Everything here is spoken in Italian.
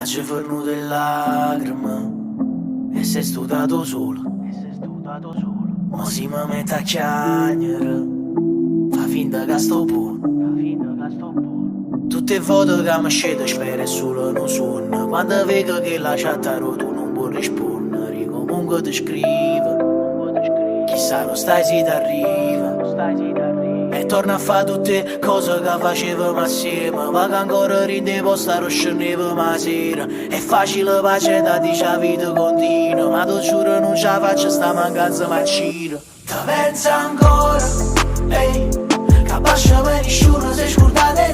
Ci fanno delle lacrime e sei studato solo. Ma si mi mette a chiagnere, fa finta che sto buono. Tutte foto che mi scende spero solo non sono. Quando vedo che la chattano tu non puoi rispondere, comunque ti scrivo. Chissà non stai si t'arriva. E torna a fare tutte cose che facevamo assieme. Ma che ancora rindevo stare scendeva ma sera. È facile pace da dice la vita continua. Ma tu giuro non ce la faccio sta mancanza mancina. Ti pensa ancora, ehi, che pascia me nessuno si scordate